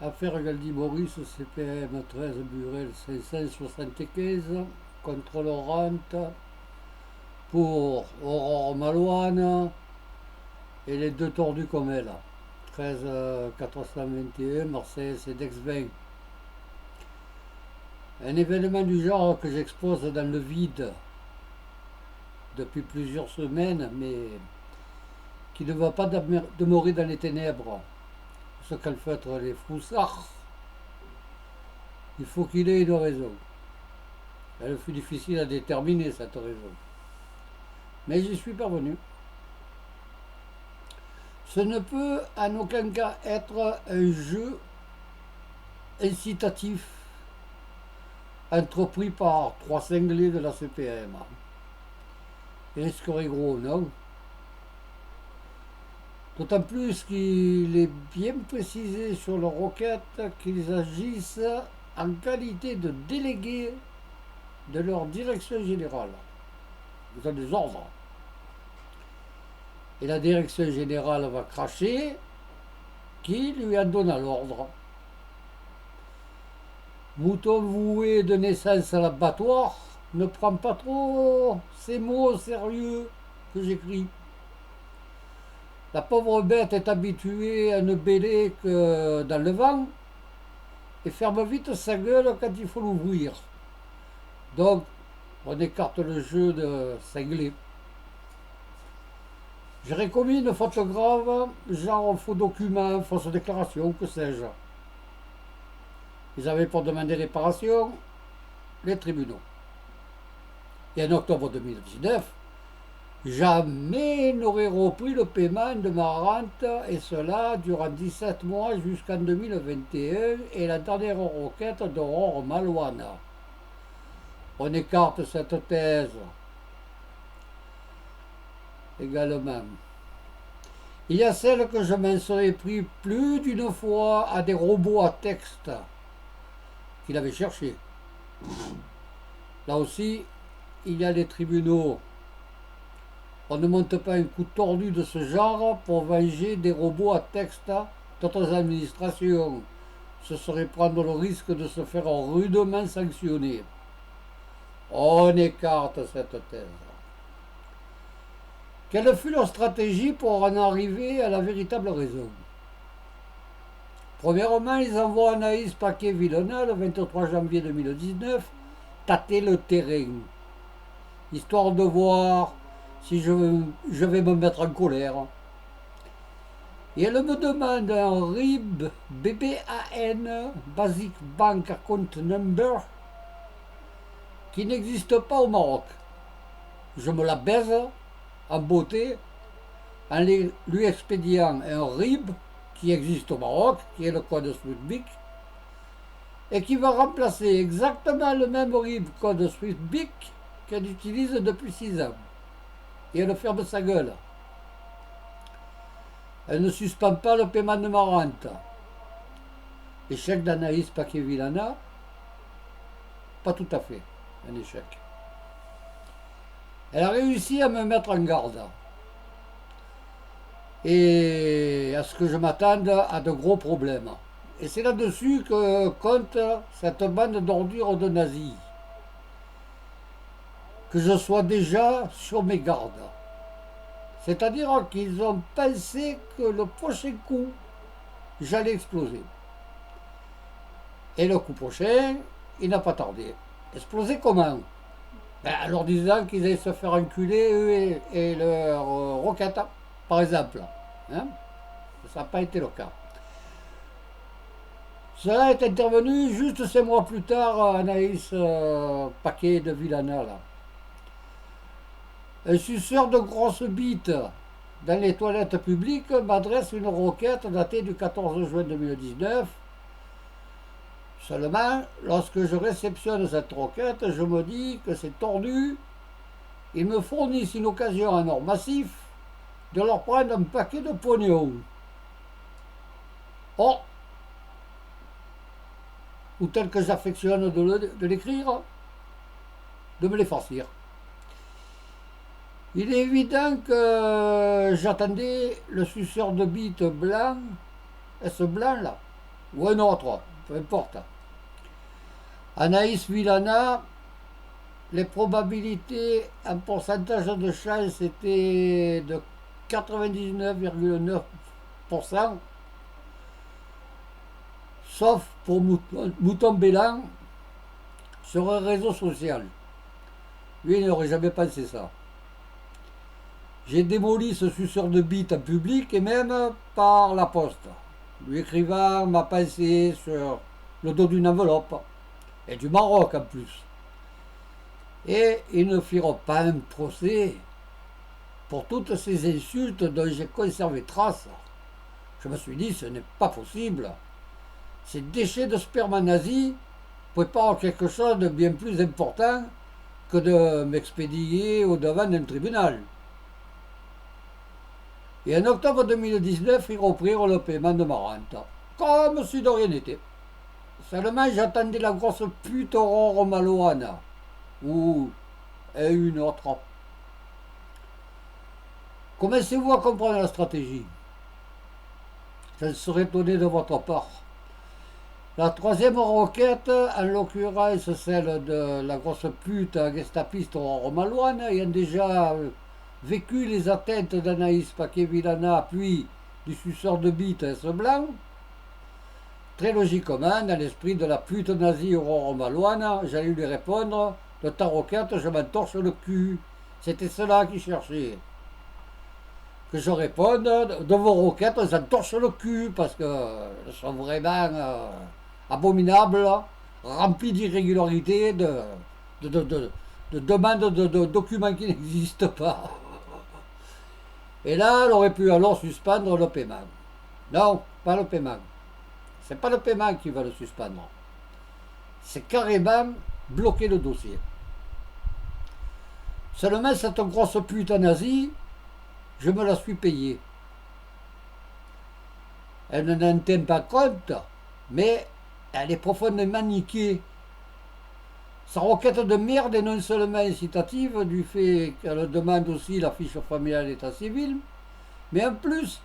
Affaire Galdi Maurice, CPM 13 Burel 575, contrôle rente pour Aurore Malouane et les deux tordus comme elle. 13 421, Marseille, CEDEX 20. Un événement du genre que j'expose dans le vide depuis plusieurs semaines, mais qui ne va pas demeurer dans les ténèbres. Ce qu'elle fait être les froussards, il faut qu'il ait une raison. Elle fut difficile à déterminer cette raison. Mais j'y suis parvenu. Ce ne peut en aucun cas être un jeu incitatif entrepris par trois cinglés de la CPM. Il risquerait gros, non? D'autant plus qu'il est bien précisé sur leur requête qu'ils agissent en qualité de délégués de leur direction générale. Ils ont des ordres. Et la direction générale va cracher qui lui en donne l'ordre. Mouton voué de naissance à l'abattoir ne prend pas trop ces mots au sérieux que j'écris. La pauvre bête est habituée à ne bêler que dans le vent et ferme vite sa gueule quand il faut l'ouvrir. Donc, on écarte le jeu de cinglé. J'aurais commis une faute grave, genre faux document, fausse déclaration, que sais-je. Ils avaient pour demander réparation les tribunaux. Et en octobre 2019, jamais n'aurait repris le paiement de ma rente, et cela durant 17 mois jusqu'en 2021 et la dernière requête d'Aurore Malouane. On écarte cette thèse également. Il y a celle que je m'en serais pris plus d'une fois à des robots à texte qu'il avait cherché. Là aussi, il y a les tribunaux. On ne monte pas un coup tordu de ce genre pour venger des robots à texte d'autres administrations. Ce serait prendre le risque de se faire rudement sanctionner. On écarte cette thèse. Quelle fut leur stratégie pour en arriver à la véritable raison? Premièrement, ils envoient Anaïs Paquet-Villena le 23 janvier 2019 tâter le terrain, histoire de voir si je vais me mettre en colère. Et elle me demande un RIB BBAN, Basic Bank Account Number, qui n'existe pas au Maroc. Je me la baise en beauté en lui expédiant un RIB qui existe au Maroc, qui est le code SWIFT-BIC, et qui va remplacer exactement le même RIB code SWIFT-BIC qu'elle utilise depuis 6 ans. Et elle ferme sa gueule. Elle ne suspend pas le paiement de ma rente. Échec d'Anaïs Paquet-Villena, pas tout à fait un échec. Elle a réussi à me mettre en garde et à ce que je m'attende à de gros problèmes. Et c'est là-dessus que compte cette bande d'ordures de nazis. Que je sois déjà sur mes gardes. C'est-à-dire qu'ils ont pensé que le prochain coup, j'allais exploser. Et le coup prochain, il n'a pas tardé. Exploser comment? En leur disant qu'ils allaient se faire enculer, eux et leur roquette, par exemple. Hein? Ça n'a pas été le cas. Cela est intervenu juste 5 mois plus tard, Anaïs Paquet de Villena, là. Un suceur de grosses bites dans les toilettes publiques m'adresse une requête datée du 14 juin 2019. Seulement, lorsque je réceptionne cette requête, je me dis que c'est tordu. Ils me fournissent une occasion en or massif de leur prendre un paquet de pognon. Oh, ou tel que j'affectionne de l'écrire, de me les farcir. Il est évident que j'attendais le suceur de bites blanc, et ce blanc là, ou un autre, peu importe. Anaïs Villana, les probabilités en pourcentage de chance étaient de 99,9%, sauf pour Mouton Bélan sur un réseau social. Lui, il n'aurait jamais pensé ça. J'ai démoli ce suceur de bite en public et même par la poste, lui écrivant ma pensée sur le dos d'une enveloppe, et du Maroc en plus. Et ils ne firent pas un procès pour toutes ces insultes dont j'ai conservé trace. Je me suis dit, ce n'est pas possible. Ces déchets de sperme nazi préparent quelque chose de bien plus important que de m'expédier au devant d'un tribunal. Et en octobre 2019, ils reprirent le paiement de ma rente, comme si de rien n'était. Seulement, j'attendais la grosse pute Aurore Malouane, ou une autre. Commencez-vous à comprendre la stratégie. Je serais étonné de votre part. La troisième requête, en l'occurrence celle de la grosse pute gestapiste Aurore Malouane, ayant déjà vécu les atteintes d'Anaïs Paquet-Villana, puis du suceur de bite S blanc, très logiquement, dans l'esprit de la pute nazie Aurore Malouane, j'allais lui répondre, de ta requête, je m'entorche le cul. C'était cela qu'il cherchait. Que je réponde, de vos requêtes, on s'entorche le cul, parce qu'elles sont vraiment abominables, remplies d'irrégularités, de demandes de documents qui n'existent pas. Et là, elle aurait pu alors suspendre le paiement. Non, pas le paiement. C'est pas le paiement qui va le suspendre. C'est carrément bloquer le dossier. Seulement, cette grosse pute nazie, je me la suis payée. Elle n'en tient pas compte, mais elle est profondément niquée. Sa requête de merde est non seulement incitative du fait qu'elle demande aussi la fiche familiale d'état civil, mais en plus,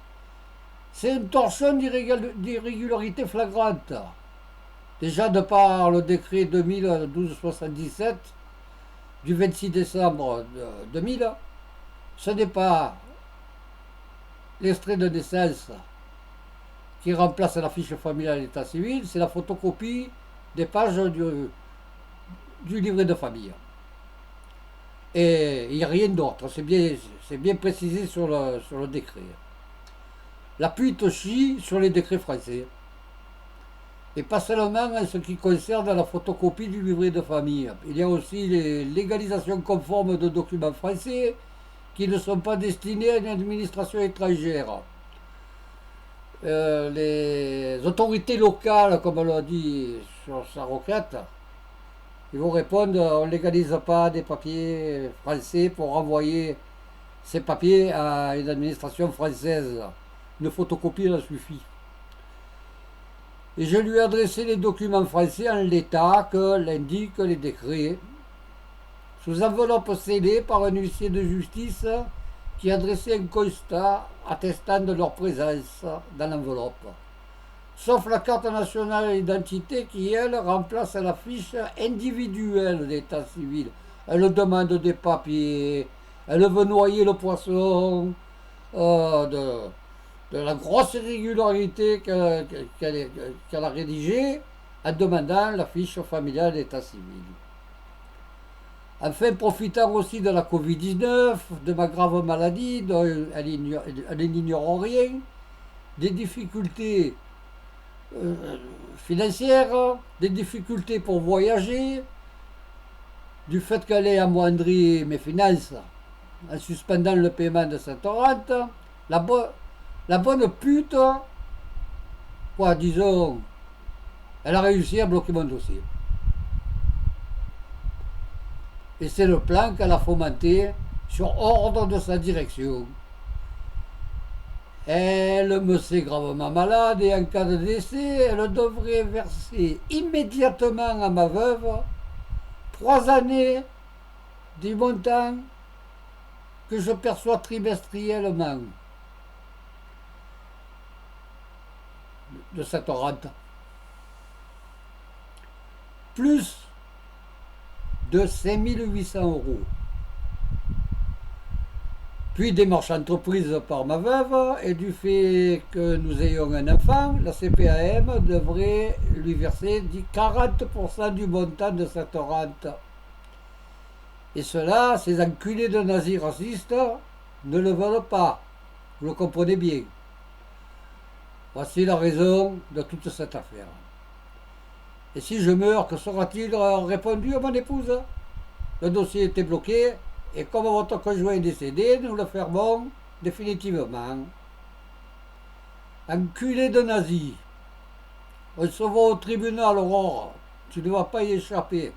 c'est une torchon d'irrégularité flagrante. Déjà de par le décret 2012-77 du 26 décembre 2000, ce n'est pas l'extrait de naissance qui remplace la fiche familiale d'état civil, c'est la photocopie des pages du livret de famille. Et il n'y a rien d'autre, c'est bien précisé sur le décret. La pute chie sur les décrets français. Et pas seulement en ce qui concerne la photocopie du livret de famille. Il y a aussi les légalisations conformes de documents français qui ne sont pas destinés à une administration étrangère. Les autorités locales, comme on l'a dit sur sa requête, ils vont répondre, on ne légalise pas des papiers français pour renvoyer ces papiers à une administration française. Une photocopie en suffit. Et je lui ai adressé les documents français en l'état que l'indiquent les décrets, sous enveloppe scellée par un huissier de justice qui a dressé un constat attestant de leur présence dans l'enveloppe. Sauf la carte nationale d'identité qui, elle, remplace la fiche individuelle d'état civil. Elle demande des papiers, elle veut noyer le poisson de la grosse irrégularité qu'elle a rédigée en demandant la fiche familiale d'état civil. Enfin, profitant aussi de la Covid-19, de ma grave maladie, dont elle n'ignore rien, des difficultés financières, des difficultés pour voyager, du fait qu'elle ait amoindri mes finances en suspendant le paiement de cette rente, la bonne pute, quoi, disons, elle a réussi à bloquer mon dossier. Et c'est le plan qu'elle a fomenté sur ordre de sa direction. Elle me sait gravement malade et en cas de décès, elle devrait verser immédiatement à ma veuve 3 années du montant que je perçois trimestriellement de cette rente. plus de 5 800 €. Puis démarche entreprise par ma veuve, et du fait que nous ayons un enfant, la CPAM devrait lui verser 40% du montant de cette rente. Et cela, ces enculés de nazis racistes ne le veulent pas. Vous le comprenez bien. Voici la raison de toute cette affaire. Et si je meurs, que sera-t-il répondu à mon épouse? Le dossier était bloqué, et comme votre conjoint est décédé, nous le fermons définitivement. Enculé de nazis. On se voit au tribunal, Aurore. Tu ne vas pas y échapper.